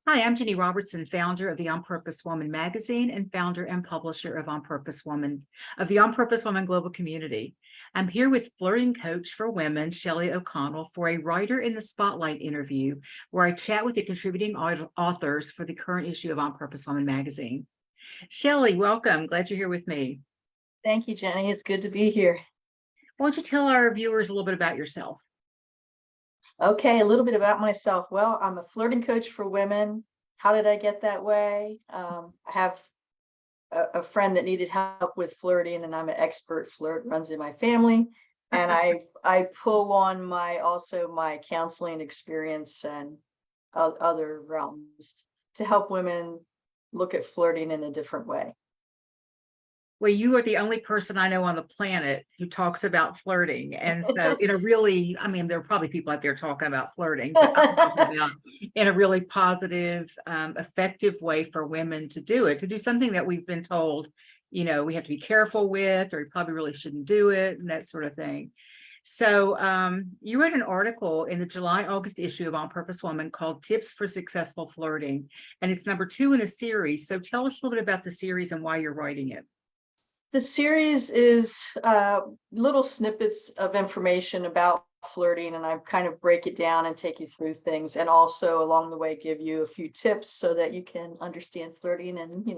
Hi, I'm Ginny Robertson, founder of the On Purpose Woman magazine and founder and publisher of On Purpose Woman of the On Purpose Woman Global Community. I'm here with flirting coach for women, Shelly O'Connell, for a Writer in the Spotlight interview where I chat with the contributing authors for the current issue of On Purpose Woman magazine. Shelly, welcome. Glad you're here with me. Thank you, Jenny. It's good to be here. Why don't you tell our viewers a little bit about yourself? Okay, a little bit about myself. Well, I'm a flirting coach for women. How did I get that way? I have a friend that needed help with flirting, and I'm an expert flirt, runs in my family. And I pull on my counseling experience and other realms to help women look at flirting in a different way. Well, you are the only person I know on the planet who talks about flirting. And so in a really, I mean, there are probably people out there talking about flirting, but I'm talking about in a really positive, effective way for women to do it, to do something that we've been told, we have to be careful with, or we probably really shouldn't do it, and that sort of thing. So you wrote an article in the July-August issue of On Purpose Woman called Tips for Successful Flirting, and it's number 2 in a series. So tell us a little bit about the series and why you're writing it. The series is little snippets of information about flirting, and I kind of break it down and take you through things, and also along the way give you a few tips so that you can understand flirting and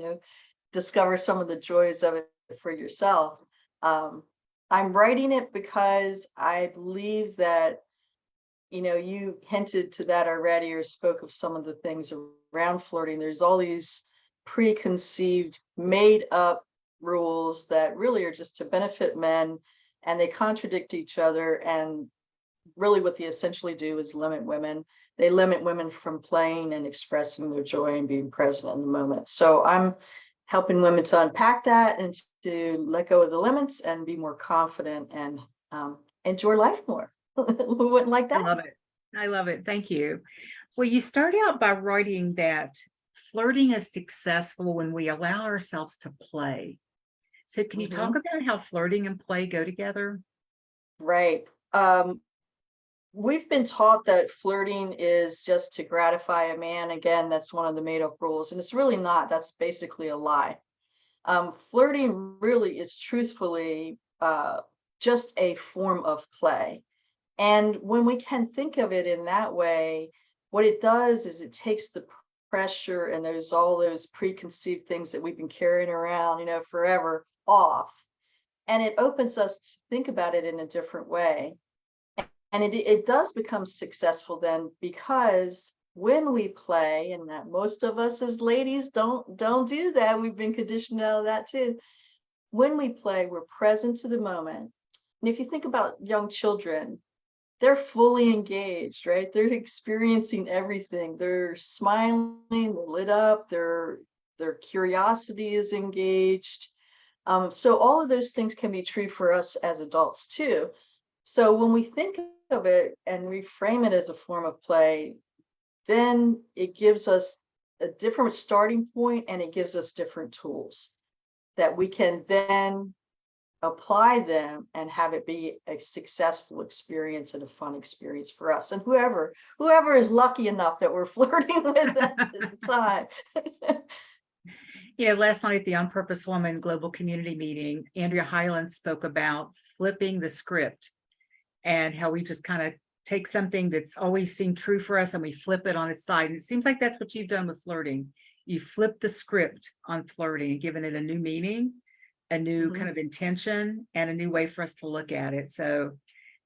discover some of the joys of it for yourself. I'm writing it because I believe that you hinted to that already, or spoke of some of the things around flirting. There's all these preconceived, made up rules that really are just to benefit men, and they contradict each other, and really what they essentially do is limit women. They limit women from playing and expressing their joy and being present in the moment. So I'm helping women to unpack that and to let go of the limits and be more confident and enjoy life more. Who wouldn't like I that? love it. I love it. Thank you. Well, you start out by writing that flirting is successful when we allow ourselves to play. So can you talk Mhm. about how flirting and play go together? Right. We've been taught that flirting is just to gratify a man. Again, that's one of the made up rules, and it's really not. That's basically a lie. Flirting really is truthfully just a form of play. And when we can think of it in that way, what it does is it takes the pressure and there's all those preconceived things that we've been carrying around, forever off. And it opens us to think about it in a different way. And it does become successful then, because when we play, and that most of us as ladies don't do that, we've been conditioned out of that too. When we play, we're present to the moment. And if you think about young children, they're fully engaged, right? They're experiencing everything. They're smiling, they're lit up, their curiosity is engaged. So all of those things can be true for us as adults too. So when we think of it and reframe it as a form of play, then it gives us a different starting point, and it gives us different tools that we can then apply them and have it be a successful experience and a fun experience for us and whoever is lucky enough that we're flirting with at the time. Last night at the On Purpose Woman Global Community meeting, Andrea Hyland spoke about flipping the script and how we just kind of take something that's always seemed true for us and we flip it on its side. And it seems like that's what you've done with flirting. You flip the script on flirting and given it a new meaning, a new kind of intention, and a new way for us to look at it. So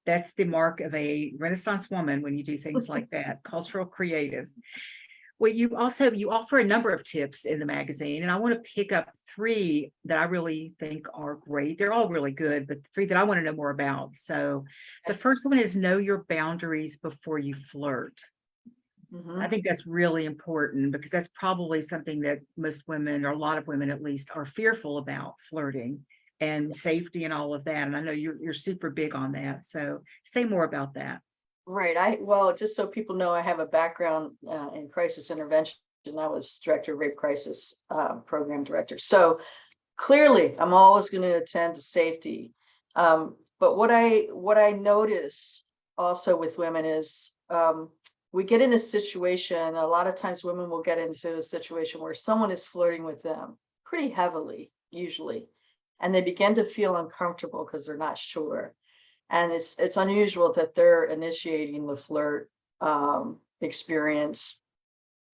that's the mark of a Renaissance woman when you do things like that, cultural creative. Well, you offer a number of tips in the magazine, and I want to pick up 3 that I really think are great. They're all really good, but 3 that I want to know more about. So the first one is know your boundaries before you flirt. I think that's really important because that's probably something that most women, or a lot of women at least, are fearful about flirting and safety and all of that. And I know you're super big on that. So say more about that. Right. Well, just so people know, I have a background in crisis intervention. I was director of rape crisis program director. So clearly, I'm always going to attend to safety. But what I notice also with women is we get in a situation, a lot of times women will get into a situation where someone is flirting with them pretty heavily, usually, and they begin to feel uncomfortable because they're not sure. And it's unusual that they're initiating the flirt experience.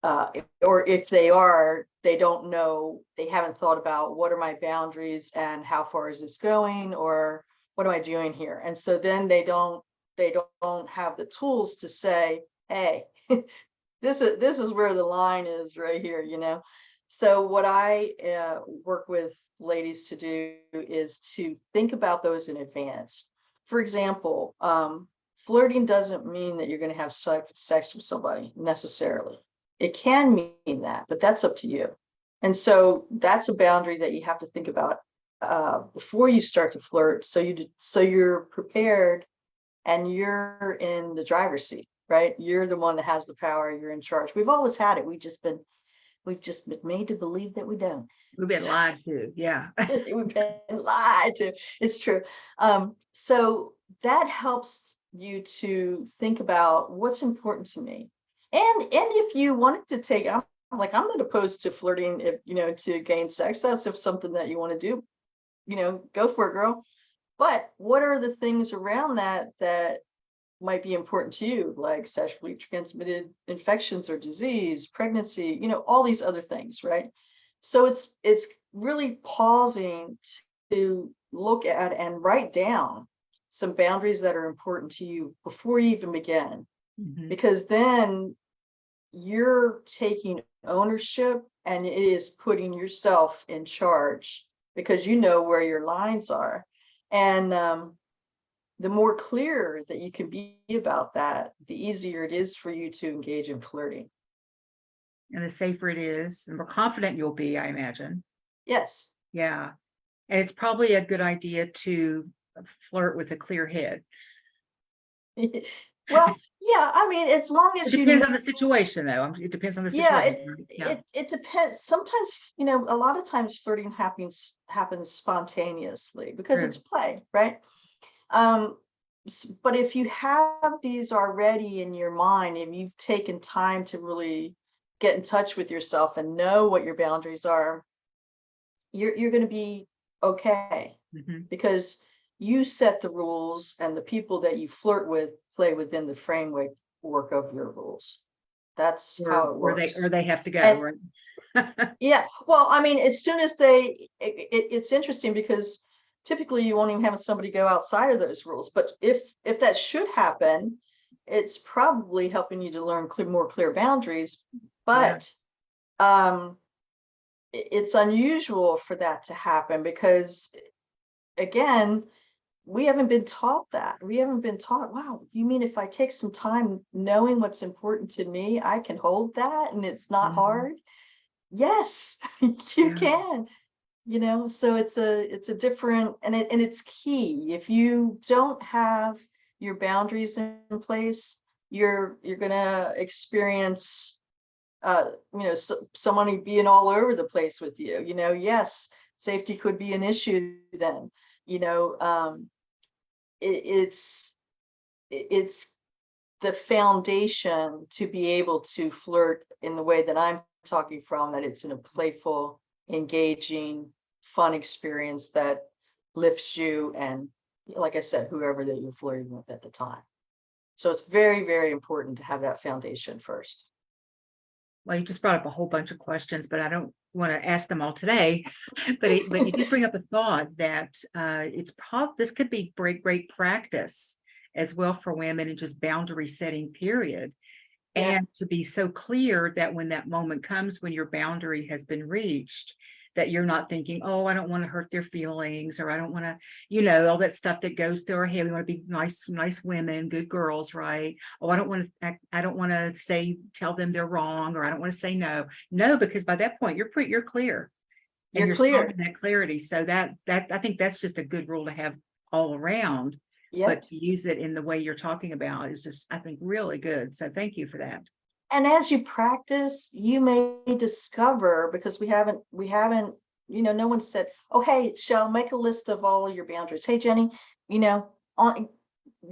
Or if they are, they don't know, they haven't thought about what are my boundaries and how far is this going, or what am I doing here? And so then they don't have the tools to say, hey, this is where the line is right here, you know. So what I work with ladies to do is to think about those in advance. For example, flirting doesn't mean that you're going to have sex with somebody necessarily. It can mean that, but that's up to you. And so that's a boundary that you have to think about before you start to flirt, so you're prepared and you're in the driver's seat, right? You're the one that has the power. You're in charge. We've always had it. We've just been made to believe that we don't. We've been lied to. Yeah. We've been lied to. It's true. So that helps you to think about what's important to me. And if you wanted to take, I'm not opposed to flirting, if you know, to gain sex. That's if something that you want to do, you know, go for it, girl. But what are the things around that might be important to you, like sexually transmitted infections or disease, pregnancy, you know, all these other things, right? So it's really pausing to look at and write down some boundaries that are important to you before you even begin, because then you're taking ownership and it is putting yourself in charge, because you know where your lines are. And the more clear that you can be about that, the easier it is for you to engage in flirting. And the safer it is, the more confident you'll be, I imagine. Yes. Yeah. And it's probably a good idea to flirt with a clear head. Well, yeah, I mean, as long It as you depends know, on the situation, though. It depends on the yeah, situation. Yeah. it depends. Sometimes, you know, a lot of times flirting happens spontaneously because True. it's play, right? But if you have these already in your mind and you've taken time to really get in touch with yourself and know what your boundaries are, you're going to be okay, because you set the rules and the people that you flirt with play within the framework of your rules. That's how it works. Or they have to go, And right? yeah, well, I mean, as soon as it's interesting because typically you won't even have somebody go outside of those rules. But if that should happen, it's probably helping you to learn more clear boundaries. But it's unusual for that to happen because, again, we haven't been taught that. We haven't been taught, wow, you mean if I take some time knowing what's important to me, I can hold that and it's not hard? Yes, you can, you know. So it's a different, and it's key. If you don't have your boundaries in place, you're gonna experience you know, someone being all over the place with you, you know. Yes, safety could be an issue then, you know. It's the foundation to be able to flirt in the way that I'm talking from, that it's in a playful, engaging, fun experience that lifts you and, like I said, whoever that you're flirting with at the time. So it's very, very important to have that foundation first. Well, you just brought up a whole bunch of questions, but I don't want to ask them all today. But you did bring up a thought that this could be great practice as well for women, and just boundary setting, period. Yeah. And to be so clear that when that moment comes, when your boundary has been reached, that you're not thinking, oh, I don't want to hurt their feelings, or I don't want to, you know, all that stuff that goes through our head. We want to be nice women, good girls, right? Oh, I don't want to tell them they're wrong, or I don't want to say no. No, because by that point you're clear. And you're clear. in that clarity. So that I think that's just a good rule to have all around. Yep. But to use it in the way you're talking about is just, I think, really good. So thank you for that. And as you practice, you may discover, because we haven't, you know, no one said, oh, hey, Shell, make a list of all your boundaries. Hey, Jenny, you know, you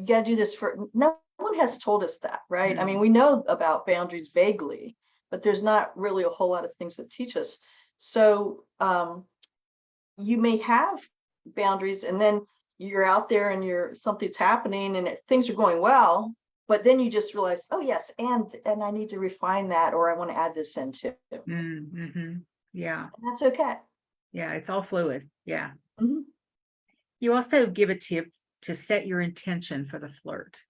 got to do this for, no one has told us that, right? I mean, Mm. we know about boundaries vaguely, but there's not really a whole lot of things that teach us. So you may have boundaries, and then you're out there and something's happening and things are going well, but then you just realize, oh yes, and I need to refine that, or I want to add this in too. Mm-hmm. Yeah. And that's okay. Yeah. It's all fluid. Yeah. Mhm. You also give a tip to set your intention for the flirt.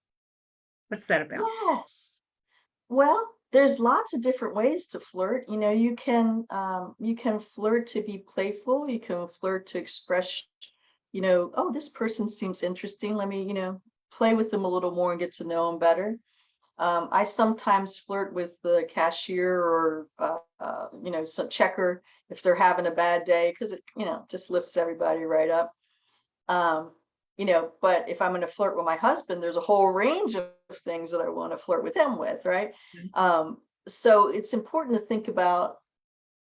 What's that about? Yes. Well, there's lots of different ways to flirt. You can flirt to be playful. You can flirt to express, oh, this person seems interesting. Let me, play with them a little more and get to know them better. I sometimes flirt with the cashier or, some checker if they're having a bad day, because it, just lifts everybody right up. Um, but if I'm going to flirt with my husband, there's a whole range of things that I want to flirt with him with, right? Mhm. So it's important to think about,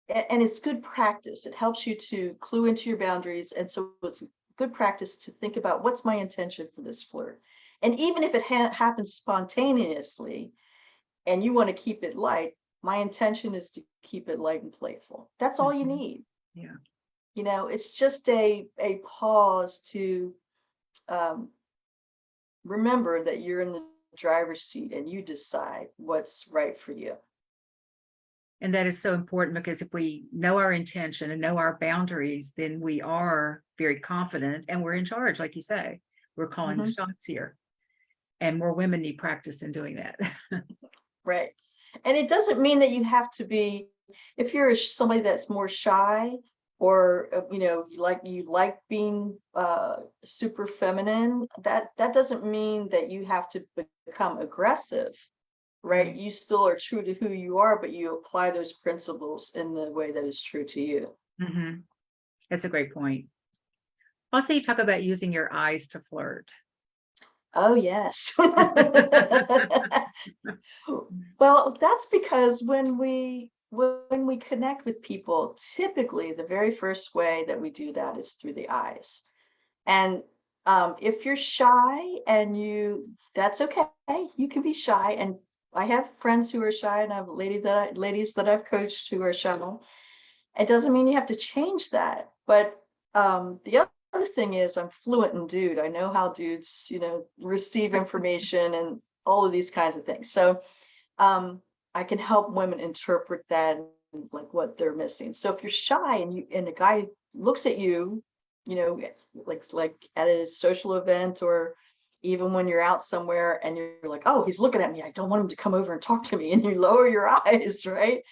and it's good practice. It helps you to clue into your boundaries. And so it's good practice to think about, what's my intention for this flirt? And even if it happens spontaneously and you want to keep it light, my intention is to keep it light and playful. That's all you Mhm. need. Yeah. It's just a pause to remember that you're in the driver's seat and you decide what's right for you. And that is so important, because if we know our intention and know our boundaries, then we are very confident and we're in charge. Like you say, we're calling the Mhm. shots here, and more women need practice in doing that. Right. And it doesn't mean that you have to be, if you're somebody that's more shy, or you like being super feminine, that doesn't mean that you have to become aggressive, right? Right. You still are true to who you are, but you apply those principles in the way that is true to you. Mhm. That's a great point. Also, you talk about using your eyes to flirt. Oh, yes. Well, that's because when we connect with people, typically the very first way that we do that is through the eyes. And if you're shy and that's okay. You can be shy. And I have friends who are shy, and I have ladies that I've coached who are shy. It doesn't mean you have to change that. But the other thing is, I'm fluent in dude. I know how dudes, receive information and all of these kinds of things. So I can help women interpret that, like what they're missing. So if you're shy and a guy looks at you, like at a social event, or even when you're out somewhere and you're like, oh, he's looking at me, I don't want him to come over and talk to me, and you lower your eyes, right?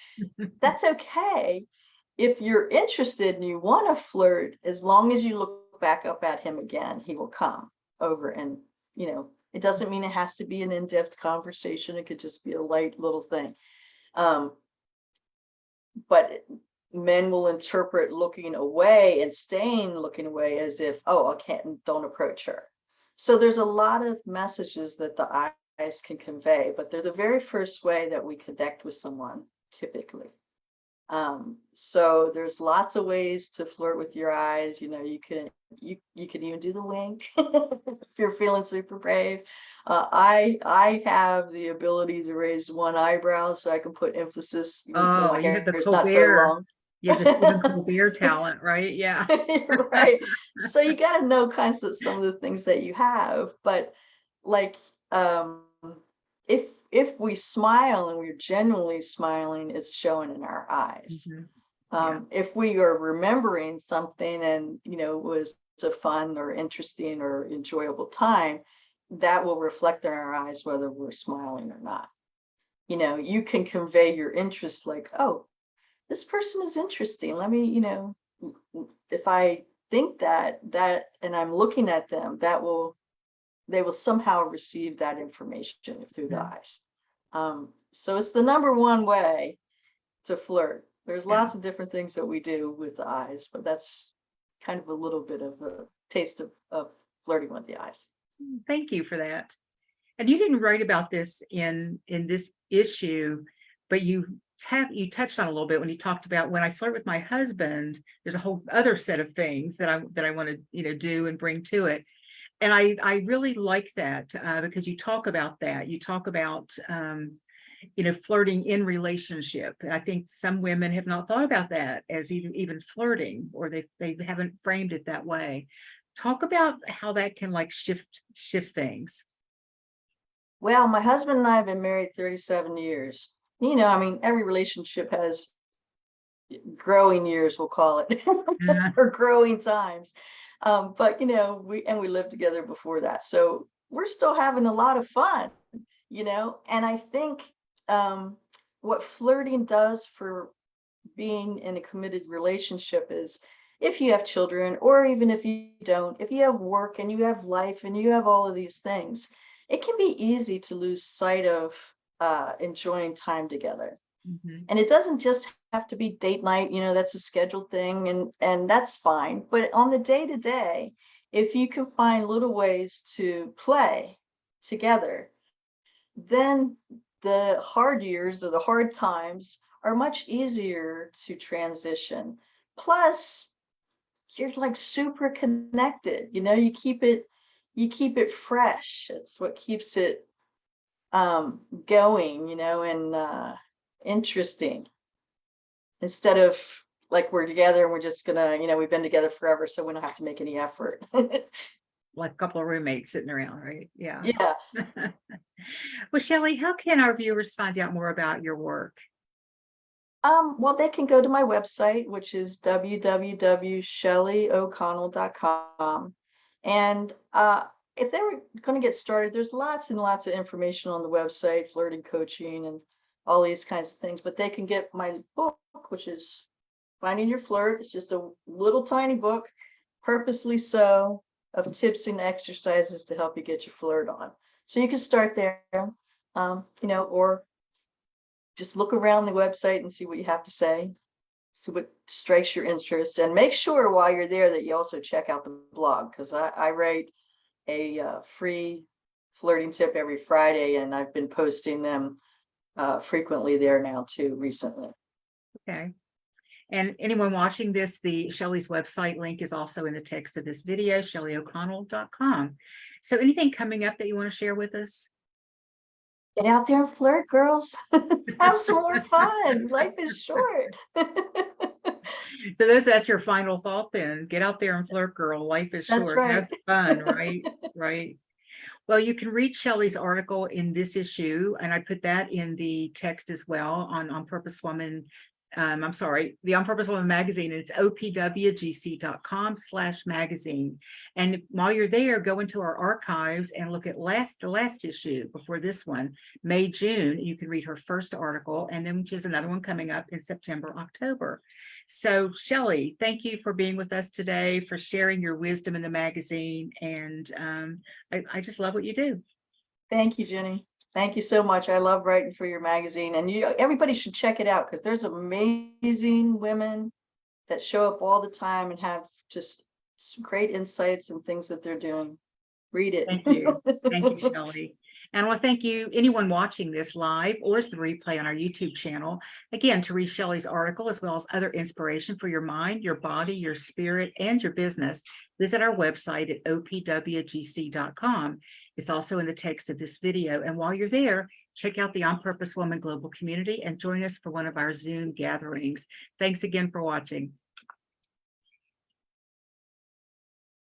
That's okay. If you're interested and you want to flirt, as long as you look back up at him again, he will come over. And, it doesn't mean it has to be an in-depth conversation. It could just be a light little thing. Um, but men will interpret looking away and staying looking away as if, oh, I can't, don't approach her. So there's a lot of messages that the eyes can convey, but they're the very first way that we connect with someone, typically. So there's lots of ways to flirt with your eyes. You can even do the wink if you're feeling super brave. I have the ability to raise one eyebrow so I can put emphasis, when Oh, my you have hair the is not so Colbert. long. You have the Stephen Colbert talent, right? Yeah. Right. So you got to know kinds of some of the things that you have, but like, if we smile and we're genuinely smiling, it's showing in our eyes. Mhm. Yeah. If we are remembering something and was a fun or interesting or enjoyable time, that will reflect in our eyes whether we're smiling or not. You can convey your interest, like, oh, this person is interesting. Let me, if I think that and I'm looking at them, they will somehow receive that information through the Mhm. eyes. So it's the number one way to flirt. There's Yeah. lots of different things that we do with the eyes, but that's kind of a little bit of a taste of flirting with the eyes. Thank you for that. And you didn't write about this in this issue, but you touched on a little bit when you talked about, when I flirt with my husband, there's a whole other set of things that I want to, do and bring to it. And I really like that because you talk about that. You talk about, flirting in relationship. And I think some women have not thought about that as even flirting, or they haven't framed it that way. Talk about how that can like shift things. Well, my husband and I have been married 37 years. I mean, every relationship has growing years, we'll call it, Uh, or growing times. But we lived together before that. So we're still having a lot of fun, and I think what flirting does for being in a committed relationship is, if you have children, or even if you don't, if you have work and you have life and you have all of these things, it can be easy to lose sight of enjoying time together. mhm. And it doesn't just have to be date night, that's a scheduled thing, and that's fine. But on the day to day, if you can find little ways to play together, then the hard years or the hard times are much easier to transition. Plus, you're like super connected. You keep it fresh. It's what keeps it going, and interesting, instead of like we're together and we're just gonna, we've been together forever, so we don't have to make any effort. Like a couple of roommates sitting around, right? Yeah. Yeah. Well, Shelly, how can our viewers find out more about your work? Well, they can go to my website, which is www.shellyoconnell.com. And if they were going to get started, there's lots and lots of information on the website, flirting coaching and all these kinds of things. But they can get my book, which is Finding Your Flirt. It's just a little tiny book, purposely so, of tips and exercises to help you get your flirt on. So you can start there, or just look around the website and see what you have to say, see what strikes your interest, and make sure while you're there that you also check out the blog, because I write a free flirting tip every Friday, and I've been posting them frequently there now too recently. Okay. And anyone watching this, the Shelly's website link is also in the text of this video, shellyoconnell.com. So anything coming up that you want to share with us? Get out there and flirt, girls. Have some more fun. Life is short. So that's your final thought then. Get out there and flirt, girl. Life is That's short. right. Have fun, right? Right. Well, you can read Shelly's article in this issue, and I put that in the text as well on Purpose Woman. I'm sorry, the On Purpose Woman magazine, and it's opwgc.com/magazine. And while you're there, go into our archives and look at the last issue before this one, May, June. You can read her first article, and then there's another one coming up in September, October. So Shelly, thank you for being with us today, for sharing your wisdom in the magazine. And I just love what you do. Thank you, Ginny. Thank you so much. I love writing for your magazine, and everybody should check it out, because there's amazing women that show up all the time and have just some great insights and things that they're doing. Read it. Thank you. Thank you, Shelly. And I want to thank you, anyone watching this live or as the replay on our YouTube channel, again, to read Shelly's article as well as other inspiration for your mind, your body, your spirit, and your business. Visit our website at opwgc.com. It's also in the text of this video. And while you're there, check out the On Purpose Woman Global Community and join us for one of our Zoom gatherings. Thanks again for watching.